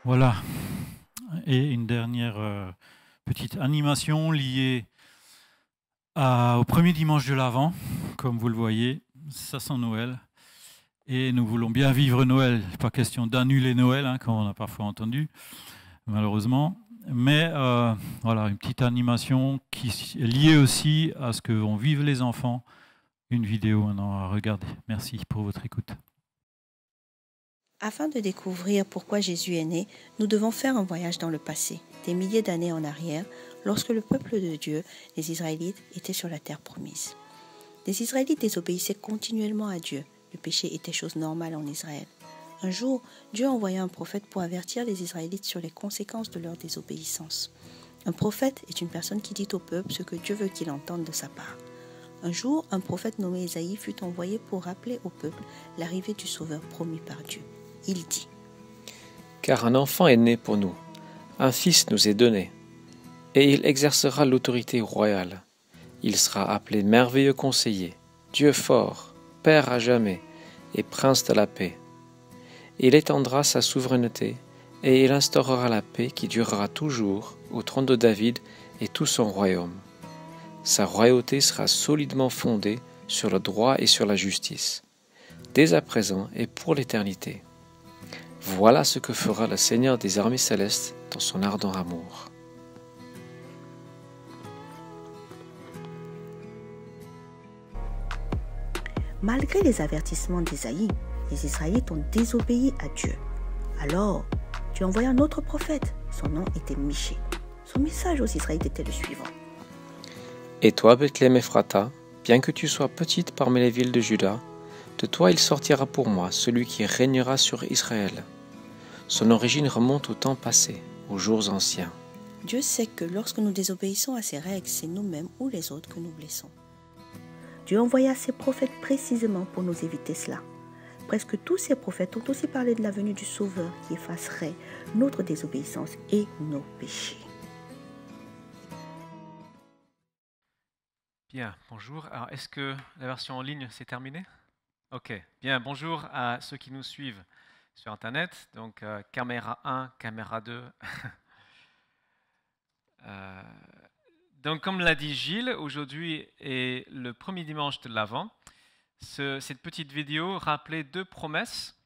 Voilà. Et une dernière petite animation liée au premier dimanche de l'Avent. Comme vous le voyez, ça sent Noël. Et nous voulons bien vivre Noël. Pas question d'annuler Noël, comme on a parfois entendu, malheureusement. Mais voilà, une petite animation qui est liée aussi à ce que vont vivre les enfants. Une vidéo maintenant à regarder. Merci pour votre écoute. Afin de découvrir pourquoi Jésus est né, nous devons faire un voyage dans le passé, des milliers d'années en arrière, lorsque le peuple de Dieu, les Israélites, était sur la terre promise. Les Israélites désobéissaient continuellement à Dieu. Le péché était chose normale en Israël. Un jour, Dieu envoya un prophète pour avertir les Israélites sur les conséquences de leur désobéissance. Un prophète est une personne qui dit au peuple ce que Dieu veut qu'il entende de sa part. Un jour, un prophète nommé Ésaïe fut envoyé pour rappeler au peuple l'arrivée du Sauveur promis par Dieu. Il dit : Car un enfant est né pour nous, un fils nous est donné, et il exercera l'autorité royale. Il sera appelé merveilleux conseiller, Dieu fort, Père à jamais, et prince de la paix. Il étendra sa souveraineté, et il instaurera la paix qui durera toujours au trône de David et tout son royaume. Sa royauté sera solidement fondée sur le droit et sur la justice, dès à présent et pour l'éternité. Voilà ce que fera le Seigneur des armées célestes dans son ardent amour. Malgré les avertissements d'Ésaïe, les Israélites ont désobéi à Dieu. Alors, Dieu envoya un autre prophète. Son nom était Michée. Son message aux Israélites était le suivant. Et toi, Bethléem Ephrata, bien que tu sois petite parmi les villes de Juda, de toi il sortira pour moi celui qui régnera sur Israël. Son origine remonte au temps passé, aux jours anciens. Dieu sait que lorsque nous désobéissons à ses règles, c'est nous-mêmes ou les autres que nous blessons. Dieu envoya ses prophètes précisément pour nous éviter cela. Presque tous ces prophètes ont aussi parlé de la venue du Sauveur qui effacerait notre désobéissance et nos péchés. Bien, bonjour. Alors, est-ce que la version en ligne s'est terminée? Ok, bien, bonjour à ceux qui nous suivent sur Internet. Donc, caméra 1, caméra 2. Donc, comme l'a dit Gilles, aujourd'hui est le premier dimanche de l'Avent. Cette petite vidéo rappelait deux promesses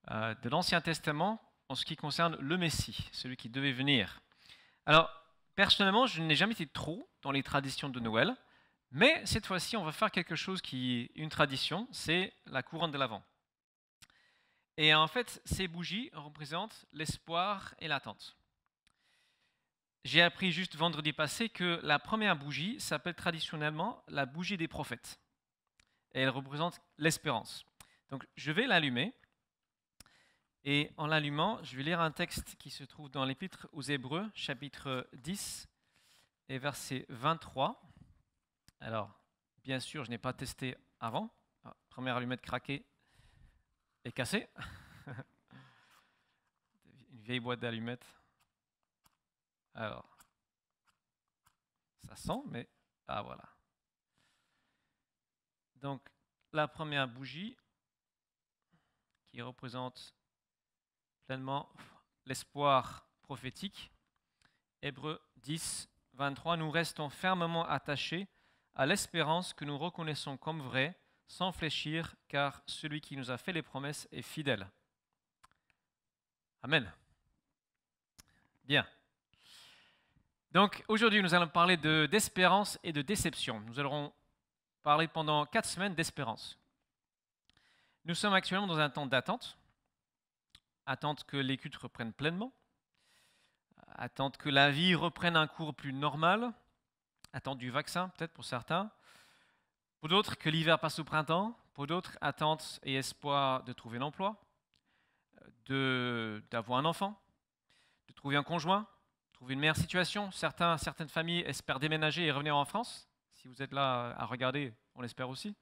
de l'Ancien Testament en ce qui concerne le Messie, celui qui devait venir. Alors, personnellement, je n'ai jamais été trop dans les traditions de Noël. Mais cette fois-ci, on va faire quelque chose qui est une tradition, c'est la couronne de l'Avent. Et en fait, ces bougies représentent l'espoir et l'attente. J'ai appris juste vendredi passé que la première bougie s'appelle traditionnellement la bougie des prophètes. Et elle représente l'espérance. Donc je vais l'allumer. Et en l'allumant, je vais lire un texte qui se trouve dans l'Épître aux Hébreux, chapitre 10 et verset 23. Alors, bien sûr, je n'ai pas testé avant. Première allumette craquée et cassée. Une vieille boîte d'allumettes. Alors, ça sent, mais ah voilà. Donc, la première bougie qui représente pleinement l'espoir prophétique. Hébreux 10, 23. Nous restons fermement attachés à l'espérance que nous reconnaissons comme vraie, sans fléchir, car celui qui nous a fait les promesses est fidèle. Amen. Bien. Donc aujourd'hui, nous allons parler d'espérance et de déception. Nous allons parler pendant 4 semaines d'espérance. Nous sommes actuellement dans un temps d'attente. Attente que les cultes reprennent pleinement. Attente que la vie reprenne un cours plus normal. Attente du vaccin, peut-être pour certains. Pour d'autres, que l'hiver passe au printemps. Pour d'autres, attente et espoir de trouver l'emploi, d'avoir un enfant, de trouver un conjoint, trouver une meilleure situation. Certaines familles espèrent déménager et revenir en France. Si vous êtes là à regarder, on l'espère aussi.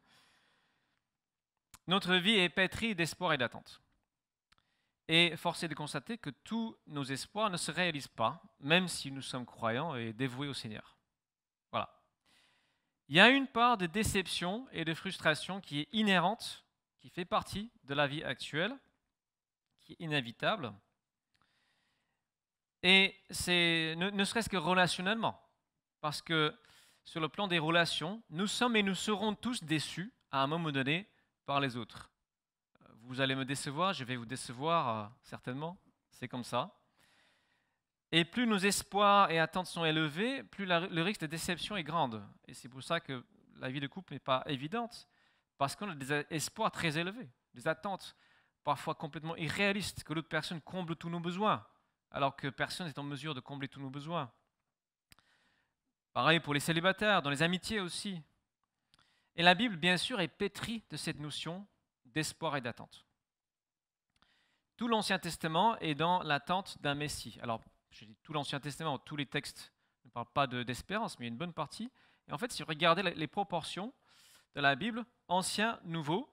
Notre vie est pétrie d'espoir et d'attente. Et force est de constater que tous nos espoirs ne se réalisent pas, même si nous sommes croyants et dévoués au Seigneur. Voilà. Il y a une part de déception et de frustration qui est inhérente, qui fait partie de la vie actuelle, qui est inévitable. Et c'est ne serait-ce que relationnellement. Parce que sur le plan des relations, nous sommes et nous serons tous déçus à un moment donné par les autres. Vous allez me décevoir, je vais vous décevoir certainement, c'est comme ça. Et plus nos espoirs et attentes sont élevés, plus le risque de déception est grand. Et c'est pour ça que la vie de couple n'est pas évidente, parce qu'on a des espoirs très élevés, des attentes parfois complètement irréalistes, que l'autre personne comble tous nos besoins, alors que personne n'est en mesure de combler tous nos besoins. Pareil pour les célibataires, dans les amitiés aussi. Et la Bible, bien sûr, est pétrie de cette notion d'espoir et d'attente. Tout l'Ancien Testament est dans l'attente d'un Messie. Alors, je dis tout l'Ancien Testament, tous les textes ne parlent pas d'espérance, mais il y a une bonne partie. Et en fait, si vous regardez les proportions de la Bible, ancien, nouveau,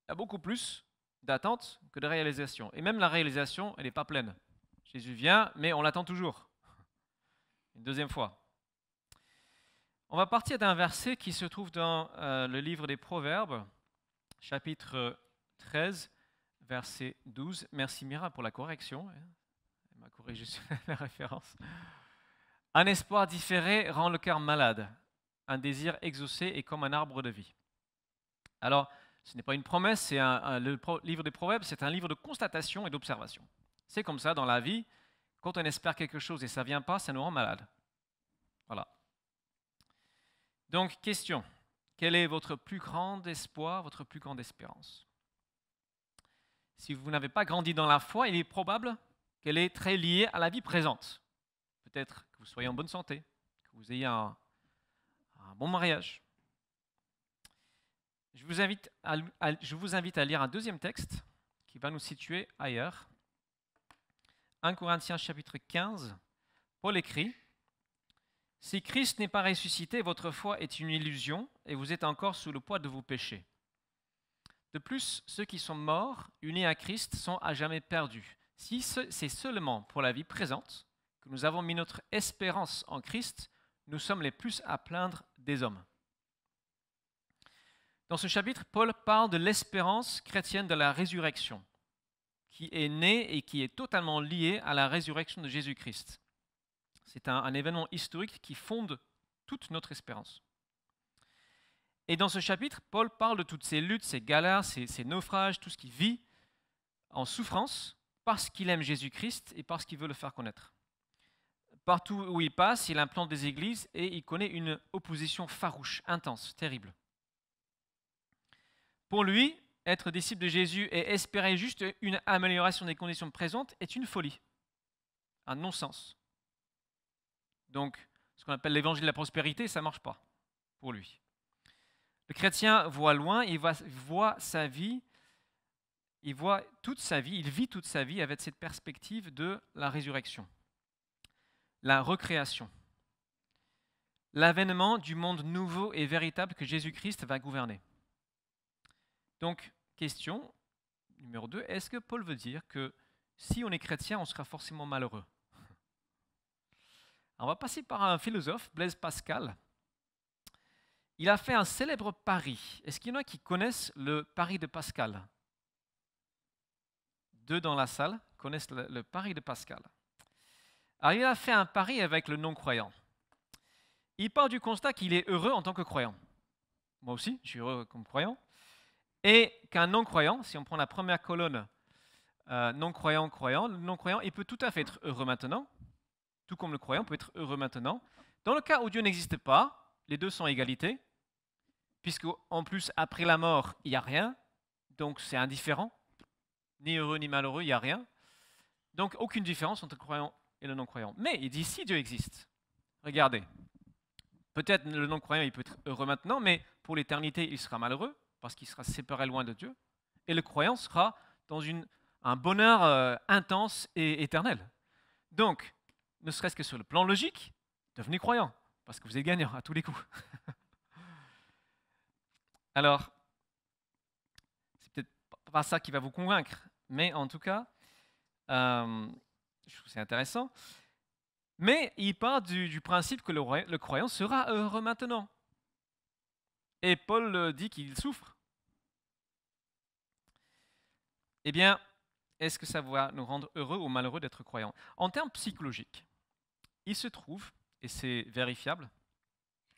il y a beaucoup plus d'attente que de réalisation. Et même la réalisation, elle n'est pas pleine. Jésus vient, mais on l'attend toujours. Une deuxième fois. On va partir d'un verset qui se trouve dans le livre des Proverbes, chapitre 13, verset 12. Merci Mira pour la correction. Elle m'a corrigé sur la référence. Un espoir différé rend le cœur malade. Un désir exaucé est comme un arbre de vie. Alors, ce n'est pas une promesse, c'est le livre des Proverbes, c'est un livre de constatation et d'observation. C'est comme ça dans la vie, quand on espère quelque chose et ça ne vient pas, ça nous rend malade. Voilà. Donc, question, quel est votre plus grand espoir, votre plus grande espérance? Si vous n'avez pas grandi dans la foi, il est probable qu'elle est très liée à la vie présente. Peut-être que vous soyez en bonne santé, que vous ayez un bon mariage. Je vous invite à lire un deuxième texte qui va nous situer ailleurs. 1 Corinthiens chapitre 15, Paul écrit « Si Christ n'est pas ressuscité, votre foi est une illusion et vous êtes encore sous le poids de vos péchés. De plus, ceux qui sont morts, unis à Christ, sont à jamais perdus. Si c'est seulement pour la vie présente que nous avons mis notre espérance en Christ, nous sommes les plus à plaindre des hommes. » Dans ce chapitre, Paul parle de l'espérance chrétienne de la résurrection, qui est née et qui est totalement liée à la résurrection de Jésus-Christ. C'est un événement historique qui fonde toute notre espérance. Et dans ce chapitre, Paul parle de toutes ces luttes, ces galères, ces naufrages, tout ce qu'il vit en souffrance parce qu'il aime Jésus-Christ et parce qu'il veut le faire connaître. Partout où il passe, il implante des églises et il connaît une opposition farouche, intense, terrible. Pour lui, être disciple de Jésus et espérer juste une amélioration des conditions présentes est une folie, un non-sens. Donc, ce qu'on appelle l'évangile de la prospérité, ça ne marche pas pour lui. Le chrétien voit loin, il voit sa vie, il voit toute sa vie, il vit toute sa vie avec cette perspective de la résurrection, la recréation, l'avènement du monde nouveau et véritable que Jésus-Christ va gouverner. Donc, question numéro 2, est-ce que Paul veut dire que si on est chrétien, on sera forcément malheureux? On va passer par un philosophe, Blaise Pascal. Il a fait un célèbre pari. Est-ce qu'il y en a qui connaissent le pari de Pascal? 2 dans la salle connaissent le pari de Pascal. Alors, il a fait un pari avec le non-croyant. Il part du constat qu'il est heureux en tant que croyant. Moi aussi, je suis heureux comme croyant. Et qu'un non-croyant, si on prend la première colonne, non-croyant, croyant, le non-croyant, il peut tout à fait être heureux maintenant, tout comme le croyant peut être heureux maintenant. Dans le cas où Dieu n'existe pas, les deux sont à égalité, puisqu'en plus, après la mort, il n'y a rien, donc c'est indifférent, ni heureux ni malheureux, il n'y a rien. Donc aucune différence entre le croyant et le non-croyant. Mais il dit, si Dieu existe, regardez, peut-être le non-croyant, il peut être heureux maintenant, mais pour l'éternité, il sera malheureux, parce qu'il sera séparé loin de Dieu, et le croyant sera dans un bonheur intense et éternel. Donc, ne serait-ce que sur le plan logique, devenez croyant, parce que vous êtes gagnant à tous les coups. Alors, c'est peut-être pas ça qui va vous convaincre, mais en tout cas, je trouve que c'est intéressant. Mais il part du principe que le croyant sera heureux maintenant. Et Paul dit qu'il souffre. Eh bien, est-ce que ça va nous rendre heureux ou malheureux d'être croyants? En termes psychologiques, il se trouve, et c'est vérifiable,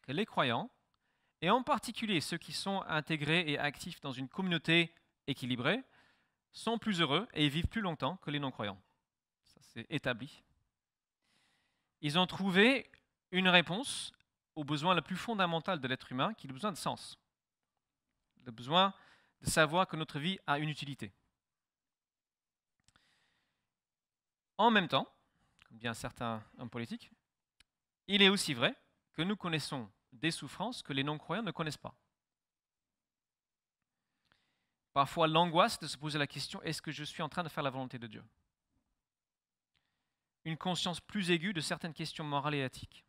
que les croyants, et en particulier ceux qui sont intégrés et actifs dans une communauté équilibrée, sont plus heureux et vivent plus longtemps que les non-croyants. Ça, c'est établi. Ils ont trouvé une réponse au besoin le plus fondamental de l'être humain, qui est le besoin de sens. Le besoin de savoir que notre vie a une utilité. En même temps, comme dit un certain homme politique, il est aussi vrai que nous connaissons des souffrances que les non-croyants ne connaissent pas. Parfois, l'angoisse de se poser la question, est-ce que je suis en train de faire la volonté de Dieu? Une conscience plus aiguë de certaines questions morales et éthiques.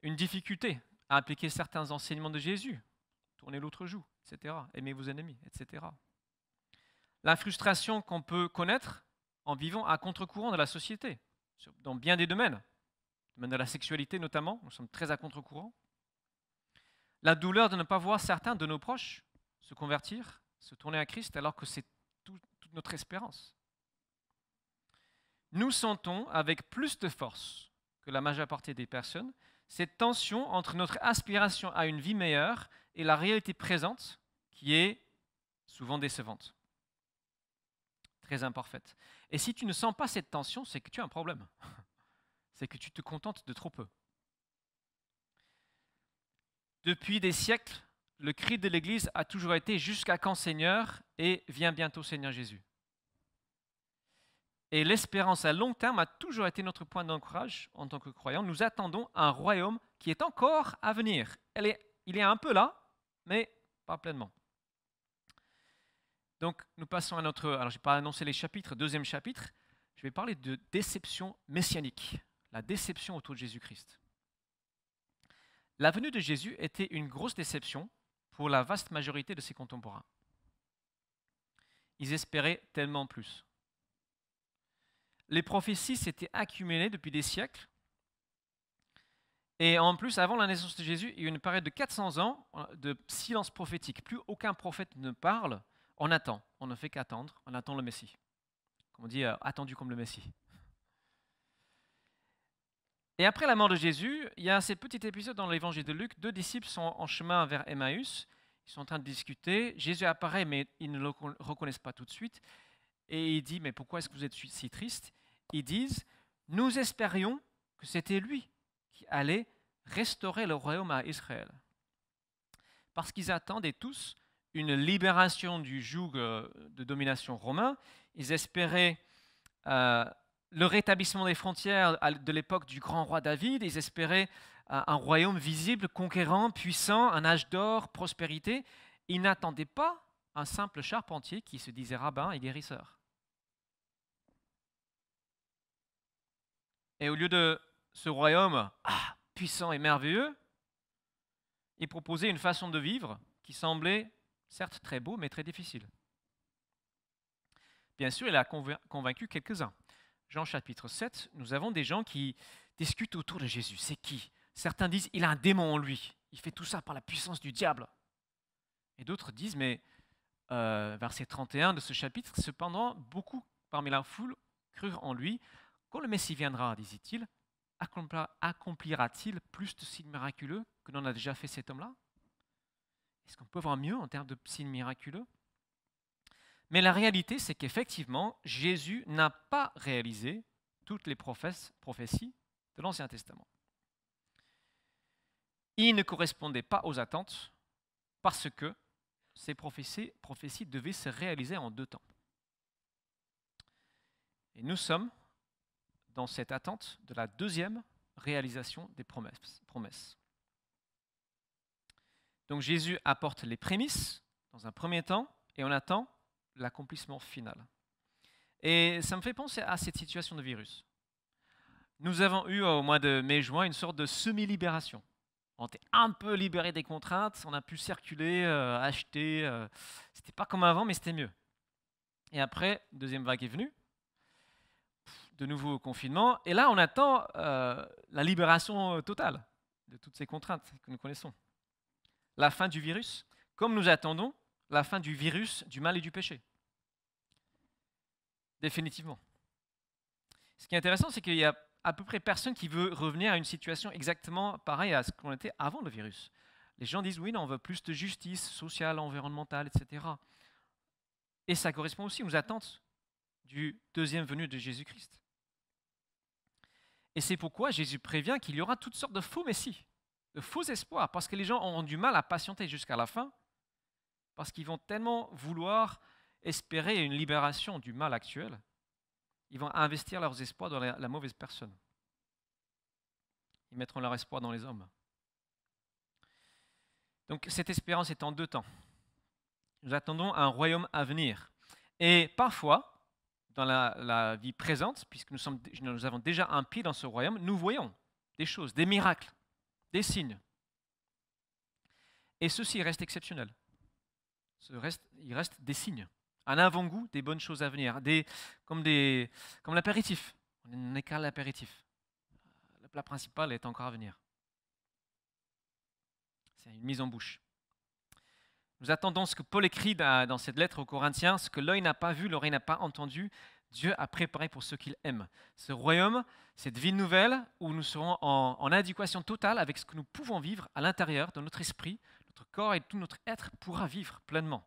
Une difficulté à appliquer certains enseignements de Jésus. Tournez l'autre joue, etc. Aimez vos ennemis, etc. La frustration qu'on peut connaître en vivant à contre-courant de la société, dans bien des domaines. Le domaine de la sexualité notamment, nous sommes très à contre-courant. La douleur de ne pas voir certains de nos proches se convertir, se tourner à Christ, alors que c'est toute notre espérance. Nous sentons avec plus de force que la majeure partie des personnes cette tension entre notre aspiration à une vie meilleure et la réalité présente qui est souvent décevante, très imparfaite. Et si tu ne sens pas cette tension, c'est que tu as un problème. C'est que tu te contentes de trop peu. Depuis des siècles, le cri de l'Église a toujours été « Jusqu'à quand, Seigneur ?» et « Viens bientôt, Seigneur Jésus ». Et l'espérance à long terme a toujours été notre point d'ancrage en tant que croyants. Nous attendons un royaume qui est encore à venir. Il est un peu là, mais pas pleinement. Donc, nous passons à notre... Alors, je n'ai pas annoncé les chapitres. Deuxième chapitre, je vais parler de déception messianique. La déception autour de Jésus-Christ. La venue de Jésus était une grosse déception pour la vaste majorité de ses contemporains. Ils espéraient tellement plus. Les prophéties s'étaient accumulées depuis des siècles. Et en plus, avant la naissance de Jésus, il y a eu une période de 400 ans de silence prophétique. Plus aucun prophète ne parle. On attend. On ne fait qu'attendre. On attend le Messie. Comme on dit, attendu comme le Messie. Et après la mort de Jésus, il y a ce petit épisode dans l'évangile de Luc. 2 disciples sont en chemin vers Emmaüs. Ils sont en train de discuter. Jésus apparaît, mais ils ne le reconnaissent pas tout de suite. Et il dit, mais pourquoi est-ce que vous êtes si tristes? Ils disent, nous espérions que c'était lui qui allait restaurer le royaume à Israël. Parce qu'ils attendaient tous une libération du joug de domination romain. Ils espéraient le rétablissement des frontières de l'époque du grand roi David. Ils espéraient un royaume visible, conquérant, puissant, un âge d'or, prospérité. Ils n'attendaient pas un simple charpentier qui se disait rabbin et guérisseur. Et au lieu de ce royaume puissant et merveilleux, il proposait une façon de vivre qui semblait certes très beau, mais très difficile. Bien sûr, il a convaincu quelques-uns. Jean chapitre 7, nous avons des gens qui discutent autour de Jésus. C'est qui? Certains disent, il a un démon en lui. Il fait tout ça par la puissance du diable. Et d'autres disent, mais verset 31 de ce chapitre, cependant, beaucoup parmi la foule crurent en lui. Quand le Messie viendra, disait-il, accomplira-t-il plus de signes miraculeux que n'en a déjà fait cet homme-là? Est-ce qu'on peut voir mieux en termes de signes miraculeux? Mais la réalité, c'est qu'effectivement, Jésus n'a pas réalisé toutes les prophéties de l'Ancien Testament. Il ne correspondait pas aux attentes parce que ces prophéties devaient se réaliser en 2 temps. Et nous sommes dans cette attente de la deuxième réalisation des promesses. Donc Jésus apporte les prémices dans un premier temps et on attend l'accomplissement final. Et ça me fait penser à cette situation de virus. Nous avons eu au mois de mai-juin une sorte de semi-libération. On était un peu libéré des contraintes, on a pu circuler, acheter. C'était pas comme avant, mais c'était mieux. Et après, deuxième vague est venue. De nouveau confinement, et là on attend la libération totale de toutes ces contraintes que nous connaissons. La fin du virus, comme nous attendons la fin du virus du mal et du péché. définitivement. Ce qui est intéressant, c'est qu'il y a à peu près personne qui veut revenir à une situation exactement pareille à ce qu'on était avant le virus. Les gens disent oui, non, on veut plus de justice sociale, environnementale, etc. Et ça correspond aussi aux attentes du deuxième venu de Jésus-Christ. Et c'est pourquoi Jésus prévient qu'il y aura toutes sortes de faux messies, de faux espoirs, parce que les gens auront du mal à patienter jusqu'à la fin, parce qu'ils vont tellement vouloir espérer une libération du mal actuel, ils vont investir leurs espoirs dans la mauvaise personne. Ils mettront leur espoir dans les hommes. Donc cette espérance est en deux temps. Nous attendons un royaume à venir. Et parfois, dans la vie présente, puisque nous avons déjà un pied dans ce royaume, nous voyons des choses, des miracles, des signes. Et ceci reste exceptionnel. Il reste des signes, un avant-goût des bonnes choses à venir, comme l'apéritif. On n'est qu'à l'apéritif. Le plat principal est encore à venir. C'est une mise en bouche. Nous attendons ce que Paul écrit dans cette lettre aux Corinthiens, ce que l'œil n'a pas vu, l'oreille n'a pas entendu, Dieu a préparé pour ceux qu'il aime. Ce royaume, cette vie nouvelle où nous serons en adéquation totale avec ce que nous pouvons vivre à l'intérieur de notre esprit, notre corps et tout notre être pourra vivre pleinement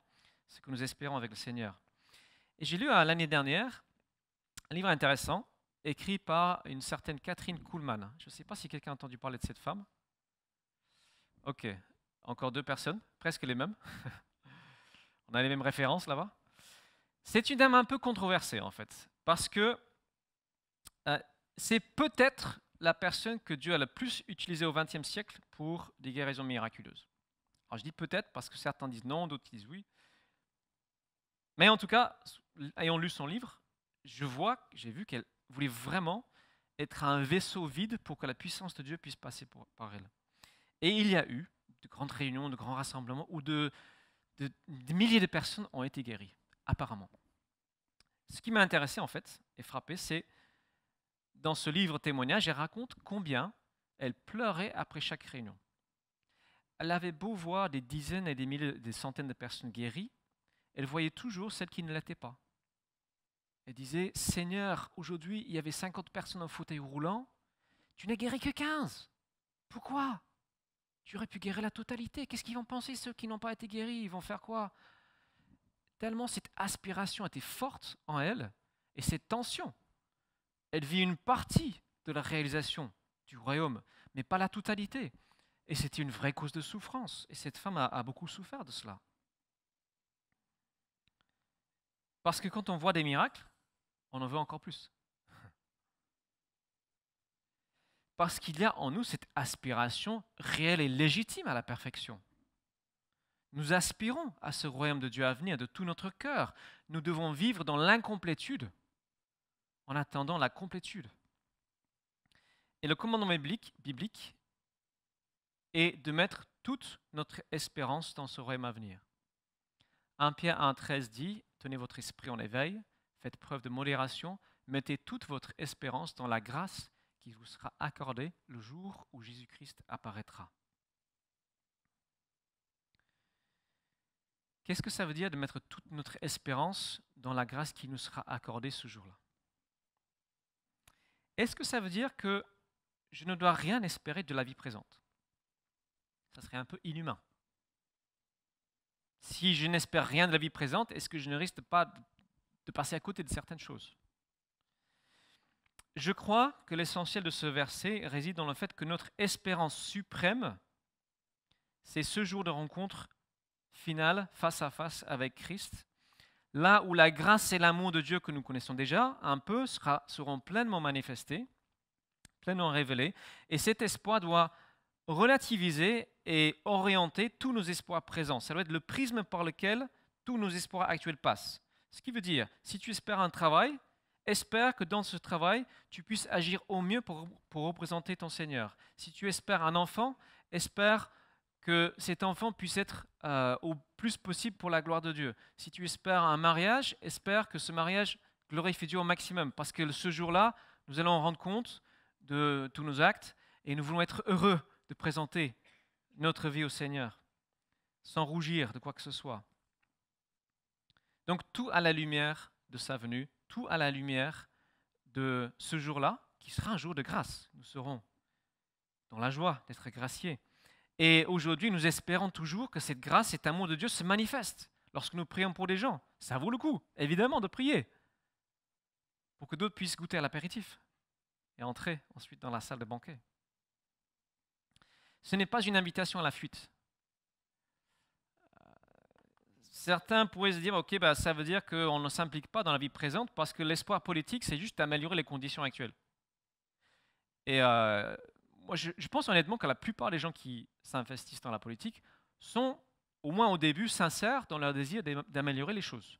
ce que nous espérons avec le Seigneur. Et j'ai lu l'année dernière un livre intéressant écrit par une certaine Catherine Kuhlman. Je ne sais pas si quelqu'un a entendu parler de cette femme. Ok, encore deux personnes, presque les mêmes. On a les mêmes références là-bas. C'est une dame un peu controversée en fait, parce que c'est peut-être la personne que Dieu a le plus utilisée au XXe siècle pour des guérisons miraculeuses. Alors je dis peut-être parce que certains disent non, d'autres disent oui. Mais en tout cas, ayant lu son livre, j'ai vu qu'elle voulait vraiment être un vaisseau vide pour que la puissance de Dieu puisse passer par elle. Et il y a eu de grandes réunions, de grands rassemblements où des milliers de personnes ont été guéries, apparemment. Ce qui m'a intéressé en fait et frappé, c'est dans ce livre témoignage, elle raconte combien elle pleurait après chaque réunion. Elle avait beau voir des dizaines et des milliers, des centaines de personnes guéries, elle voyait toujours celles qui ne l'étaient pas. Elle disait, Seigneur, aujourd'hui il y avait 50 personnes en fauteuil roulant, tu n'as guéri que 15. Pourquoi ? Tu aurais pu guérir la totalité. Qu'est-ce qu'ils vont penser ceux qui n'ont pas été guéris ? Ils vont faire quoi ? Tellement cette aspiration était forte en elle et cette tension. Elle vit une partie de la réalisation du royaume, mais pas la totalité. Et c'était une vraie cause de souffrance. Et cette femme a beaucoup souffert de cela. Parce que quand on voit des miracles, on en veut encore plus. Parce qu'il y a en nous cette aspiration réelle et légitime à la perfection. Nous aspirons à ce royaume de Dieu à venir de tout notre cœur. Nous devons vivre dans l'incomplétude en attendant la complétude. Et le commandement biblique est de mettre toute notre espérance dans ce royaume à venir. 1 Pierre 1,13 dit, tenez votre esprit en éveil, faites preuve de modération, mettez toute votre espérance dans la grâce qui vous sera accordée le jour où Jésus-Christ apparaîtra. Qu'est-ce que ça veut dire de mettre toute notre espérance dans la grâce qui nous sera accordée ce jour-là ? Est-ce que ça veut dire que je ne dois rien espérer de la vie présente ? Ça serait un peu inhumain. Si je n'espère rien de la vie présente, est-ce que je ne risque pas de passer à côté de certaines choses ? Je crois que l'essentiel de ce verset réside dans le fait que notre espérance suprême, c'est ce jour de rencontre finale, face à face avec Christ, là où la grâce et l'amour de Dieu que nous connaissons déjà, un peu, seront pleinement manifestés, pleinement révélés, et cet espoir doit relativiser et orienter tous nos espoirs présents. Ça doit être le prisme par lequel tous nos espoirs actuels passent. Ce qui veut dire, si tu espères un travail, espère que dans ce travail, tu puisses agir au mieux pour représenter ton Seigneur. Si tu espères un enfant, espère que cet enfant puisse être au plus possible pour la gloire de Dieu. Si tu espères un mariage, espère que ce mariage glorifie Dieu au maximum. Parce que ce jour-là, nous allons rendre compte de tous nos actes et nous voulons être heureux de présenter notre vie au Seigneur, sans rougir de quoi que ce soit. Donc tout à la lumière de sa venue, tout à la lumière de ce jour-là, qui sera un jour de grâce. Nous serons dans la joie d'être graciés. Et aujourd'hui, nous espérons toujours que cette grâce, cet amour de Dieu se manifeste lorsque nous prions pour des gens. Ça vaut le coup, évidemment, de prier pour que d'autres puissent goûter à l'apéritif et entrer ensuite dans la salle de banquet. Ce n'est pas une invitation à la fuite. Certains pourraient se dire, ok, ça veut dire qu'on ne s'implique pas dans la vie présente parce que l'espoir politique, c'est juste d'améliorer les conditions actuelles. Et moi, je pense honnêtement que la plupart des gens qui s'investissent dans la politique sont, au moins au début, sincères dans leur désir d'améliorer les choses.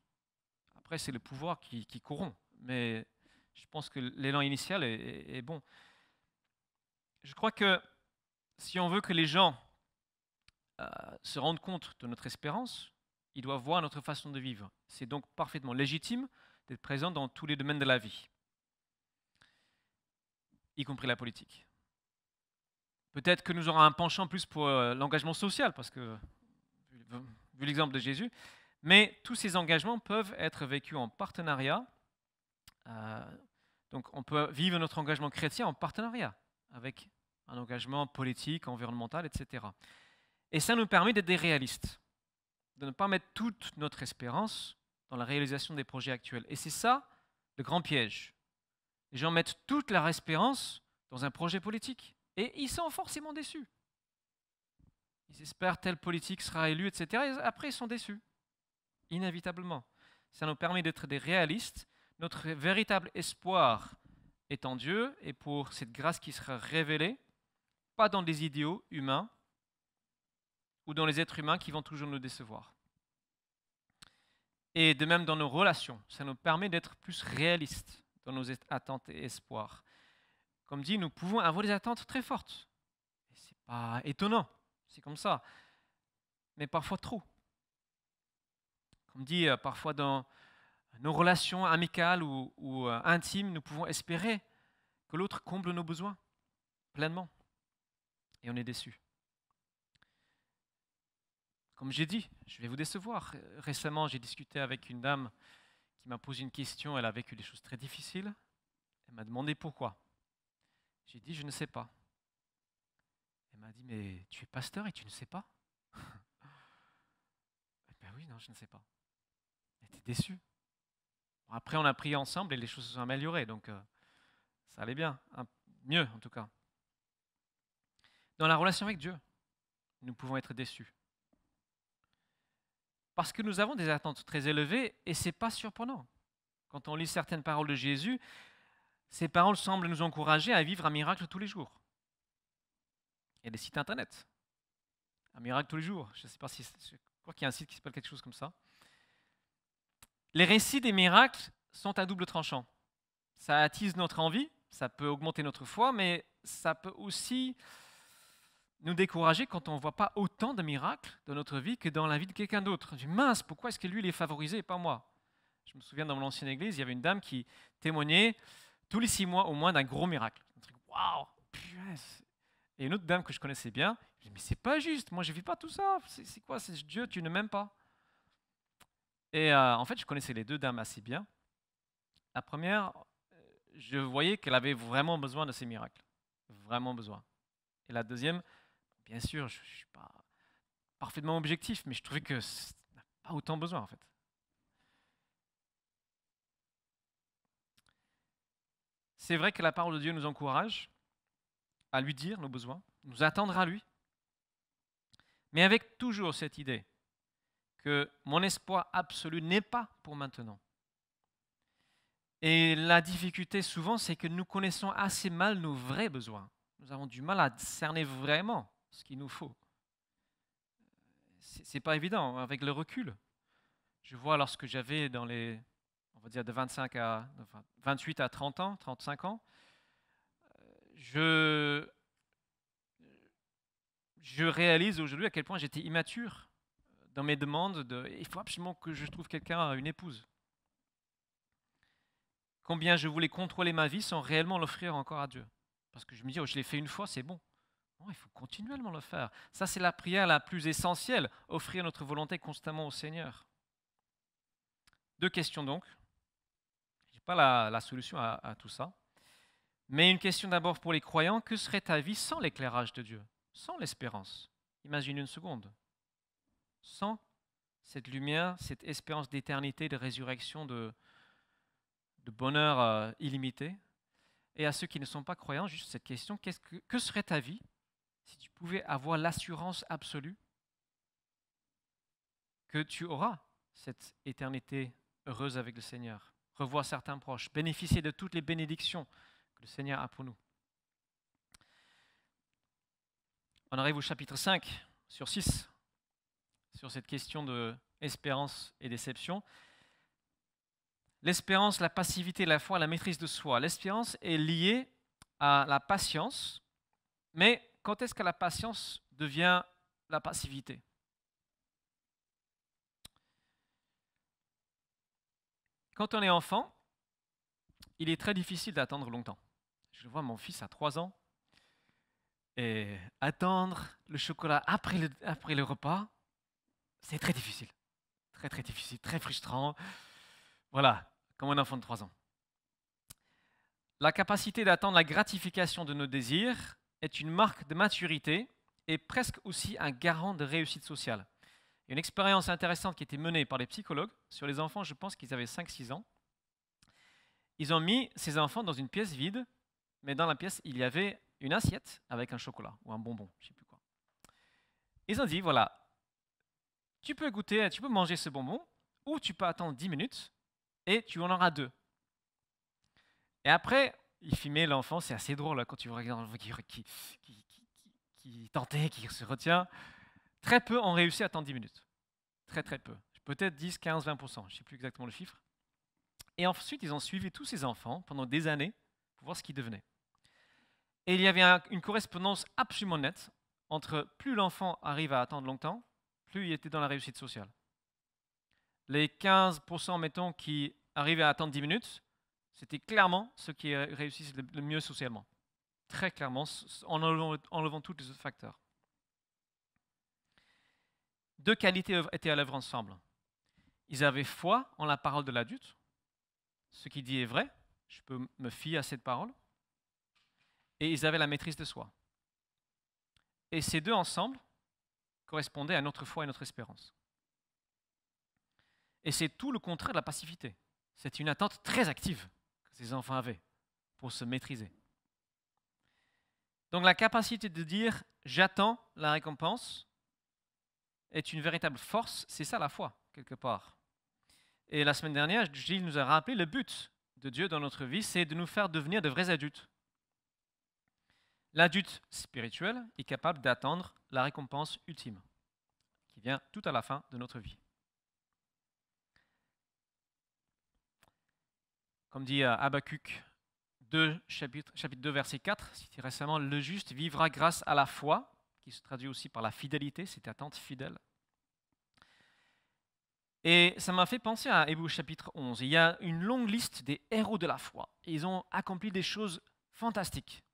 Après, c'est le pouvoir qui corrompt, mais je pense que l'élan initial est bon. Je crois que si on veut que les gens se rendent compte de notre espérance, ils doivent voir notre façon de vivre. C'est donc parfaitement légitime d'être présent dans tous les domaines de la vie, y compris la politique. Peut-être que nous aurons un penchant plus pour l'engagement social, parce que, vu l'exemple de Jésus, mais tous ces engagements peuvent être vécus en partenariat. Donc on peut vivre notre engagement chrétien en partenariat avec un engagement politique, environnemental, etc. Et ça nous permet d'être des réalistes, de ne pas mettre toute notre espérance dans la réalisation des projets actuels. Et c'est ça le grand piège. Les gens mettent toute leur espérance dans un projet politique et ils sont forcément déçus. Ils espèrent tel politique sera élu, etc. Et après, ils sont déçus, inévitablement. Ça nous permet d'être des réalistes. Notre véritable espoir est en Dieu et pour cette grâce qui sera révélée, pas dans des idéaux humains ou dans les êtres humains qui vont toujours nous décevoir. Et de même dans nos relations, ça nous permet d'être plus réalistes dans nos attentes et espoirs. Comme dit, nous pouvons avoir des attentes très fortes. Ce n'est pas étonnant, c'est comme ça. Mais parfois trop. Comme dit, parfois dans nos relations amicales ou intimes, nous pouvons espérer que l'autre comble nos besoins pleinement. Et on est déçu. Comme j'ai dit, je vais vous décevoir. Récemment, j'ai discuté avec une dame qui m'a posé une question. Elle a vécu des choses très difficiles. Elle m'a demandé pourquoi. J'ai dit, je ne sais pas. Elle m'a dit, mais tu es pasteur et tu ne sais pas? Ben oui, non, je ne sais pas. Elle était déçue. Bon, après, on a prié ensemble et les choses se sont améliorées, donc ça allait bien, mieux en tout cas. Dans la relation avec Dieu, nous pouvons être déçus. Parce que nous avons des attentes très élevées et ce n'est pas surprenant. Quand on lit certaines paroles de Jésus, ces paroles semblent nous encourager à vivre un miracle tous les jours. Il y a des sites internet. Un miracle tous les jours. Je ne sais pas si, je crois qu'il y a un site qui s'appelle quelque chose comme ça. Les récits des miracles sont à double tranchant. Ça attise notre envie, ça peut augmenter notre foi, mais ça peut aussi nous décourager quand on ne voit pas autant de miracles dans notre vie que dans la vie de quelqu'un d'autre. Je dis, mince, pourquoi est-ce que lui, il est favorisé et pas moi? Je me souviens dans mon ancienne église, il y avait une dame qui témoignait tous les 6 mois au moins d'un gros miracle. Un truc, waouh! Et une autre dame que je connaissais bien, je dis, mais c'est pas juste, moi je ne vis pas tout ça. C'est quoi? C'est Dieu, tu ne m'aimes pas. Et en fait, je connaissais les deux dames assez bien. La première, je voyais qu'elle avait vraiment besoin de ces miracles. Vraiment besoin. Et la deuxième, bien sûr, je ne suis pas parfaitement objectif, mais je trouvais que ça n'a pas autant besoin en fait. C'est vrai que la parole de Dieu nous encourage à lui dire nos besoins, nous attendre à lui, mais avec toujours cette idée que mon espoir absolu n'est pas pour maintenant. Et la difficulté souvent, c'est que nous connaissons assez mal nos vrais besoins. Nous avons du mal à cerner vraiment ce qu'il nous faut. C'est pas évident avec le recul. Je vois lorsque j'avais dans les, on va dire de 28 à 30 ans, 35 ans, je réalise aujourd'hui à quel point j'étais immature dans mes demandes. Il faut absolument que je trouve quelqu'un, une épouse. Combien je voulais contrôler ma vie sans réellement l'offrir encore à Dieu. Parce que je me dis, oh, je l'ai fait une fois, c'est bon. Non, il faut continuellement le faire. Ça, c'est la prière la plus essentielle, offrir notre volonté constamment au Seigneur. 2 questions donc. suis pas la solution à tout ça. Mais une question d'abord pour les croyants, que serait ta vie sans l'éclairage de Dieu, sans l'espérance? Imagine une seconde. Sans cette lumière, cette espérance d'éternité, de résurrection, de bonheur illimité. Et à ceux qui ne sont pas croyants, juste cette question, que serait ta vie si tu pouvais avoir l'assurance absolue que tu auras cette éternité heureuse avec le Seigneur, revoir certains proches, bénéficier de toutes les bénédictions que le Seigneur a pour nous. On arrive au chapitre 5 sur 6, sur cette question de espérance et déception. L'espérance, la passivité, la foi, la maîtrise de soi. L'espérance est liée à la patience, mais quand est-ce que la patience devient la passivité? Quand on est enfant, il est très difficile d'attendre longtemps. Je vois mon fils à 3 ans, et attendre le chocolat après le repas, c'est très difficile. Très, très difficile, très frustrant. Voilà, comme un enfant de 3 ans. La capacité d'attendre la gratification de nos désirs est une marque de maturité et presque aussi un garant de réussite sociale. Il y a une expérience intéressante qui a été menée par les psychologues sur les enfants, je pense qu'ils avaient 5-6 ans. Ils ont mis ces enfants dans une pièce vide, mais dans la pièce, il y avait une assiette avec un chocolat ou un bonbon, je ne sais plus quoi. Ils ont dit, voilà, tu peux goûter, tu peux manger ce bonbon, ou tu peux attendre 10 minutes, et tu en auras 2. Et après, il filmait l'enfant, c'est assez drôle là, quand tu regardes qui tentait, qui se retient. Très peu ont réussi à attendre 10 minutes. Très très peu. Peut-être 10, 15, 20%, je ne sais plus exactement le chiffre. Et ensuite, ils ont suivi tous ces enfants pendant des années pour voir ce qu'ils devenaient. Et il y avait une correspondance absolument nette entre plus l'enfant arrive à attendre longtemps, plus il était dans la réussite sociale. Les 15%, mettons, qui arrivaient à attendre 10 minutes, c'était clairement ceux qui réussissent le mieux socialement. Très clairement, en enlevant tous les autres facteurs. 2 qualités étaient à l'œuvre ensemble. Ils avaient foi en la parole de l'adulte. Ce qu'il dit est vrai, je peux me fier à cette parole. Et ils avaient la maîtrise de soi. Et ces deux ensemble correspondaient à notre foi et notre espérance. Et c'est tout le contraire de la passivité. C'est une attente très active que ces enfants avaient pour se maîtriser. Donc la capacité de dire « j'attends la récompense » est une véritable force, c'est ça la foi, quelque part. Et la semaine dernière, Gilles nous a rappelé le but de Dieu dans notre vie, c'est de nous faire devenir de vrais adultes. L'adulte spirituel est capable d'attendre la récompense ultime, qui vient tout à la fin de notre vie. Comme dit Habakkuk 2, chapitre 2, verset 4, cité récemment, le juste vivra grâce à la foi, qui se traduit aussi par la fidélité, cette attente fidèle. Et ça m'a fait penser à Hébreux chapitre 11. Il y a une longue liste des héros de la foi. Ils ont accompli des choses fantastiques.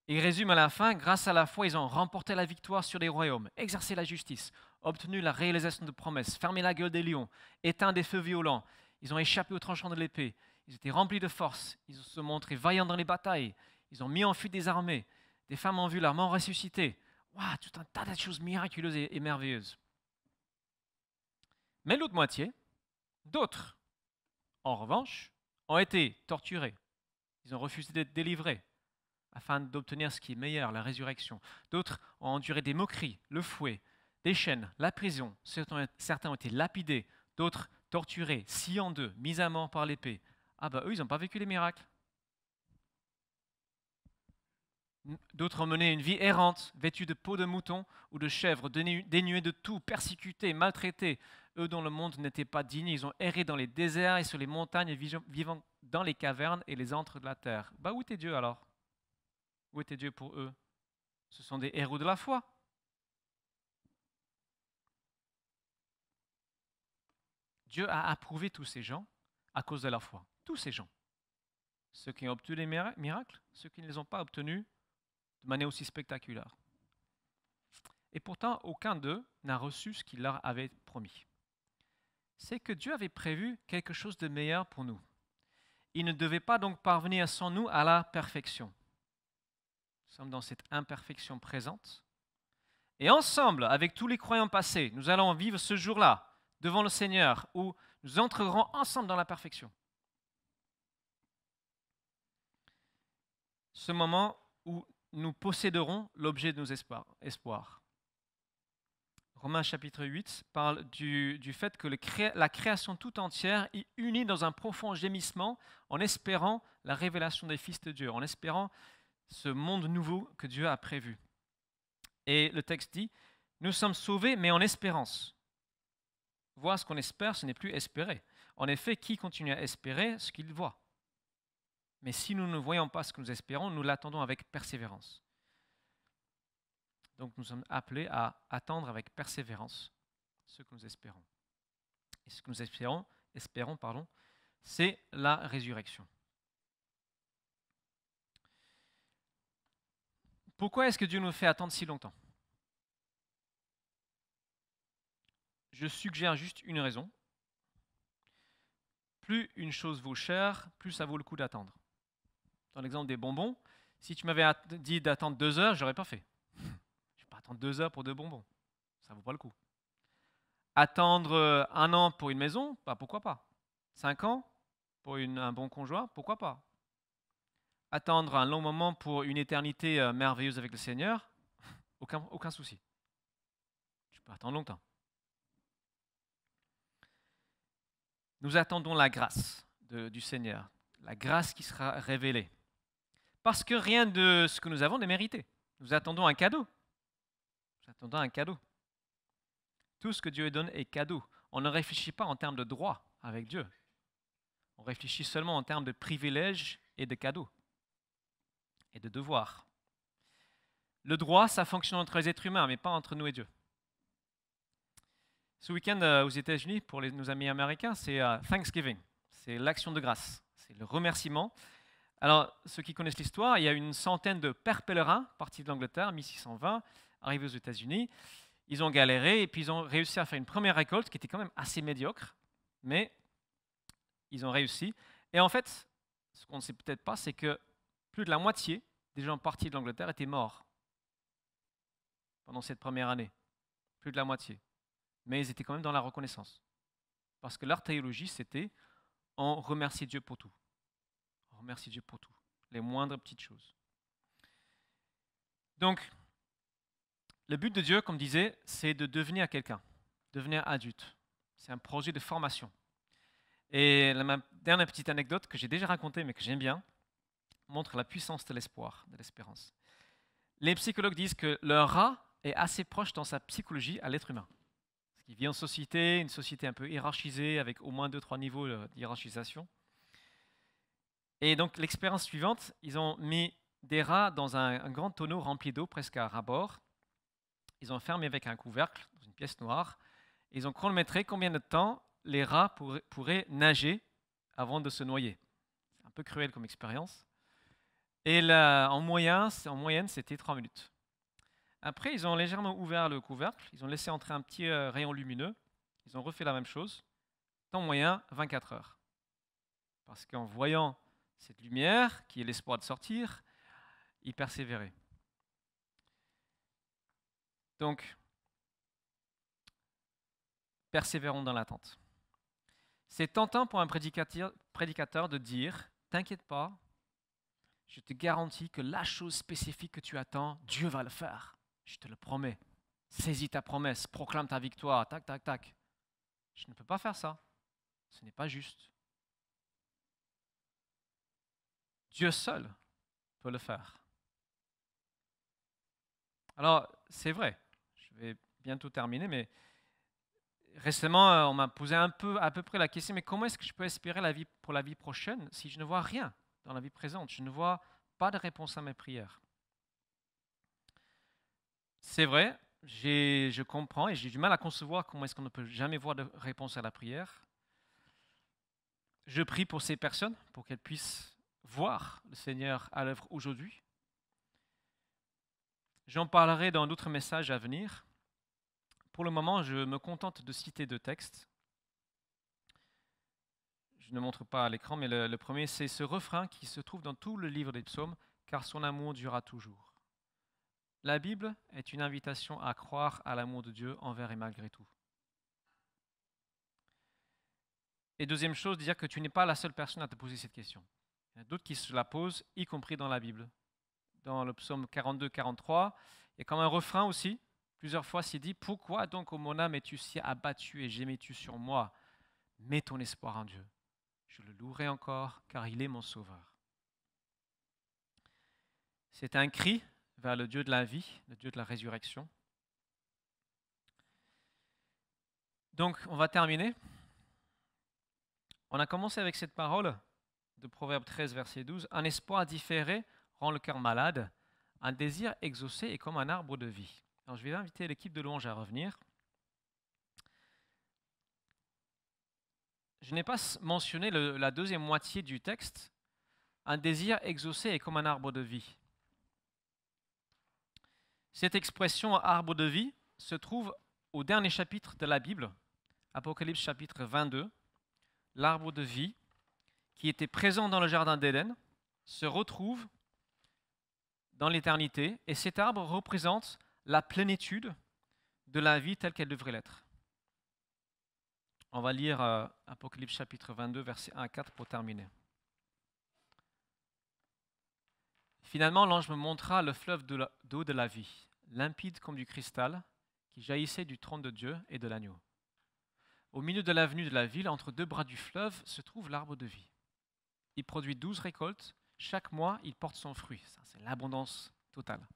Il résume à la fin, grâce à la foi, ils ont remporté la victoire sur les royaumes, exercé la justice, obtenu la réalisation de promesses, fermé la gueule des lions, éteint des feux violents. Ils ont échappé au tranchant de l'épée. Ils étaient remplis de force. Ils se sont montrés vaillants dans les batailles. Ils ont mis en fuite des armées. Des femmes ont vu leur mort ressusciter. Waouh, tout un tas de choses miraculeuses et merveilleuses. Mais l'autre moitié, d'autres, en revanche, ont été torturés. Ils ont refusé d'être délivrés afin d'obtenir ce qui est meilleur, la résurrection. D'autres ont enduré des moqueries, le fouet, des chaînes, la prison. Certains ont été lapidés, d'autres torturés, sciés en deux, mis à mort par l'épée. Ah bah eux, ils n'ont pas vécu les miracles. D'autres ont mené une vie errante, vêtue de peau de mouton ou de chèvre, dénués de tout, persécutés, maltraités. Eux dont le monde n'était pas digne, ils ont erré dans les déserts et sur les montagnes, vivant dans les cavernes et les antres de la terre. Bah où était Dieu alors? Où était Dieu pour eux? Ce sont des héros de la foi. Dieu a approuvé tous ces gens à cause de la foi. Tous ces gens. Ceux qui ont obtenu les miracles, ceux qui ne les ont pas obtenus de manière aussi spectaculaire. Et pourtant, aucun d'eux n'a reçu ce qu'il leur avait promis. c'est que Dieu avait prévu quelque chose de meilleur pour nous. Il ne devait pas donc parvenir sans nous à la perfection. Nous sommes dans cette imperfection présente. Et ensemble, avec tous les croyants passés, nous allons vivre ce jour-là devant le Seigneur où nous entrerons ensemble dans la perfection. Ce moment où nous posséderons l'objet de nos espoirs. Romains chapitre 8 parle du fait que la création tout entière est unie dans un profond gémissement en espérant la révélation des fils de Dieu, en espérant ce monde nouveau que Dieu a prévu. Et le texte dit, nous sommes sauvés mais en espérance. Voir ce qu'on espère, ce n'est plus espérer. En effet, qui continue à espérer ce qu'il voit? Mais si nous ne voyons pas ce que nous espérons, nous l'attendons avec persévérance. Donc nous sommes appelés à attendre avec persévérance ce que nous espérons. Et ce que nous espérons, c'est la résurrection. Pourquoi est-ce que Dieu nous fait attendre si longtemps? Je suggère juste une raison. Plus une chose vaut cher, plus ça vaut le coup d'attendre. Dans l'exemple des bonbons, si tu m'avais dit d'attendre 2 heures, je n'aurais pas fait. Je ne vais pas attendre 2 heures pour 2 bonbons. Ça ne vaut pas le coup. Attendre 1 an pour une maison, bah pourquoi pas. 5 ans pour un bon conjoint, pourquoi pas. Attendre un long moment pour une éternité merveilleuse avec le Seigneur, aucun souci. Je peux attendre longtemps. Nous attendons la grâce du Seigneur, la grâce qui sera révélée. Parce que rien de ce que nous avons n'est mérité. Nous attendons un cadeau. Nous attendons un cadeau. Tout ce que Dieu donne est cadeau. On ne réfléchit pas en termes de droit avec Dieu. On réfléchit seulement en termes de privilèges et de cadeaux et de devoirs. Le droit, ça fonctionne entre les êtres humains, mais pas entre nous et Dieu. Ce week-end aux États-Unis, pour nos amis américains, c'est Thanksgiving. C'est l'action de grâce. C'est le remerciement. Alors, ceux qui connaissent l'histoire, il y a une centaine de pères pèlerins partis de l'Angleterre, 1620, arrivés aux États-Unis. Ils ont galéré et puis ils ont réussi à faire une première récolte qui était quand même assez médiocre, mais ils ont réussi. Et en fait, ce qu'on ne sait peut-être pas, c'est que plus de la moitié des gens partis de l'Angleterre étaient morts pendant cette première année. Plus de la moitié. Mais ils étaient quand même dans la reconnaissance. Parce que leur théologie, c'était on remercie Dieu pour tout. On remercie Dieu pour tout. Les moindres petites choses. Donc, le but de Dieu, comme disait, c'est de devenir quelqu'un, devenir adulte. C'est un projet de formation. Et ma dernière petite anecdote que j'ai déjà racontée, mais que j'aime bien, montre la puissance de l'espoir, de l'espérance. Les psychologues disent que le rat est assez proche dans sa psychologie à l'être humain. Parce qu'il vit en société, une société un peu hiérarchisée, avec au moins 2-3 niveaux de hiérarchisation. Et donc l'expérience suivante, ils ont mis des rats dans un grand tonneau rempli d'eau, presque à ras-bord. Ils ont fermé avec un couvercle, dans une pièce noire. Et ils ont chronométré combien de temps les rats pourraient nager avant de se noyer. C'est un peu cruel comme expérience. Et là, en moyenne, c'était 3 minutes. Après, ils ont légèrement ouvert le couvercle, ils ont laissé entrer un petit rayon lumineux, ils ont refait la même chose, temps moyen, 24 heures. Parce qu'en voyant cette lumière, qui est l'espoir de sortir, ils persévéraient. Donc, persévérons dans l'attente. C'est tentant pour un prédicateur de dire, t'inquiète pas, je te garantis que la chose spécifique que tu attends, Dieu va le faire. Je te le promets. Saisis ta promesse, proclame ta victoire, tac, tac, tac. Je ne peux pas faire ça. Ce n'est pas juste. Dieu seul peut le faire. Alors, c'est vrai, je vais bientôt terminer, mais récemment, on m'a posé à peu près la question, mais comment est-ce que je peux espérer la vie pour la vie prochaine si je ne vois rien dans la vie présente? Je ne vois pas de réponse à mes prières. C'est vrai, je comprends et j'ai du mal à concevoir comment est-ce qu'on ne peut jamais voir de réponse à la prière. Je prie pour ces personnes, pour qu'elles puissent voir le Seigneur à l'œuvre aujourd'hui. J'en parlerai dans d'autres messages à venir. Pour le moment, je me contente de citer 2 textes. je ne montre pas à l'écran, mais le premier, c'est ce refrain qui se trouve dans tout le livre des psaumes, car son amour durera toujours. La Bible est une invitation à croire à l'amour de Dieu envers et malgré tout. Et deuxième chose, dire que tu n'es pas la seule personne à te poser cette question. Il y en a d'autres qui se la posent, y compris dans la Bible. Dans le psaume 42-43, il y a comme un refrain aussi, plusieurs fois c'est dit « Pourquoi donc, ô mon âme, es-tu si abattu et gémis-tu sur moi? Mets ton espoir en Dieu. Je le louerai encore, car il est mon sauveur. » C'est un cri vers le Dieu de la vie, le Dieu de la résurrection. Donc, on va terminer. On a commencé avec cette parole de Proverbe 13, verset 12. « Un espoir différé rend le cœur malade, un désir exaucé est comme un arbre de vie. » Alors, je vais inviter l'équipe de louange à revenir. Je n'ai pas mentionné la deuxième moitié du texte. Un désir exaucé est comme un arbre de vie. Cette expression arbre de vie se trouve au dernier chapitre de la Bible, Apocalypse chapitre 22. L'arbre de vie, qui était présent dans le jardin d'Éden, se retrouve dans l'éternité, et cet arbre représente la plénitude de la vie telle qu'elle devrait l'être. On va lire Apocalypse chapitre 22, versets 1 à 4 pour terminer. Finalement, l'ange me montra le fleuve d'eau de la vie, limpide comme du cristal, qui jaillissait du trône de Dieu et de l'agneau. Au milieu de l'avenue de la ville, entre deux bras du fleuve, se trouve l'arbre de vie. Il produit 12 récoltes. Chaque mois, il porte son fruit. Ça, c'est l'abondance totale.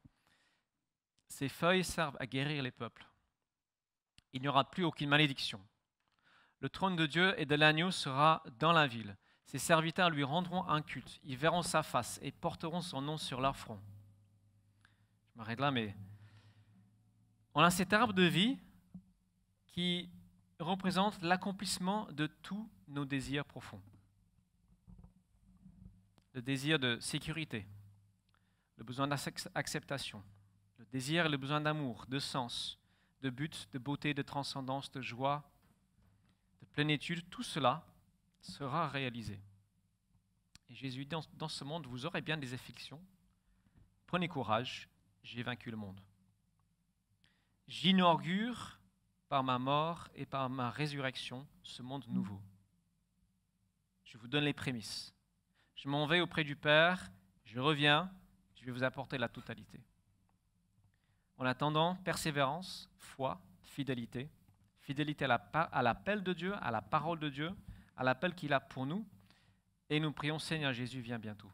Ses feuilles servent à guérir les peuples. Il n'y aura plus aucune malédiction. Le trône de Dieu et de l'agneau sera dans la ville. Ses serviteurs lui rendront un culte. Ils verront sa face et porteront son nom sur leur front. Je m'arrête là, mais on a cet arbre de vie qui représente l'accomplissement de tous nos désirs profonds. Le désir de sécurité, le besoin d'acceptation, le désir et le besoin d'amour, de sens, de but, de beauté, de transcendance, de joie, de plénitude, tout cela sera réalisé. Et Jésus dit, dans ce monde, vous aurez bien des afflictions. Prenez courage, j'ai vaincu le monde. J'inaugure par ma mort et par ma résurrection ce monde nouveau. Je vous donne les prémices. Je m'en vais auprès du Père, je reviens, je vais vous apporter la totalité. En attendant, persévérance, foi, fidélité. Fidélité à l'appel de Dieu, à la parole de Dieu, à l'appel qu'il a pour nous. Et nous prions, Seigneur Jésus, viens bientôt.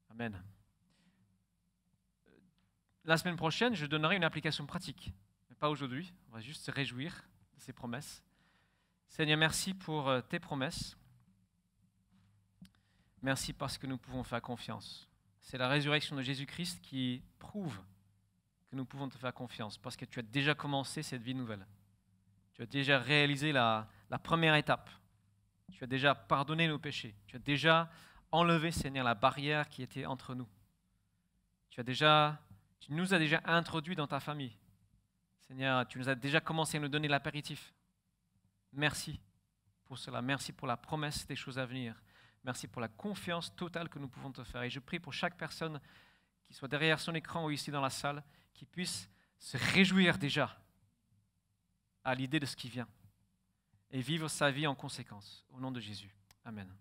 Amen. La semaine prochaine, je donnerai une application pratique. Mais pas aujourd'hui, on va juste se réjouir de ces promesses. Seigneur, merci pour tes promesses. Merci parce que nous pouvons faire confiance. C'est la résurrection de Jésus-Christ qui prouve que nous pouvons te faire confiance, parce que tu as déjà commencé cette vie nouvelle. Tu as déjà réalisé la première étape. Tu as déjà pardonné nos péchés. Tu as déjà enlevé, Seigneur, la barrière qui était entre nous. Tu nous as déjà introduits dans ta famille. Seigneur, tu nous as déjà commencé à nous donner l'apéritif. Merci pour cela. Merci pour la promesse des choses à venir. Merci pour la confiance totale que nous pouvons te faire. Et je prie pour chaque personne qui soit derrière son écran ou ici dans la salle, qui puisse se réjouir déjà à l'idée de ce qui vient et vivre sa vie en conséquence. Au nom de Jésus. Amen.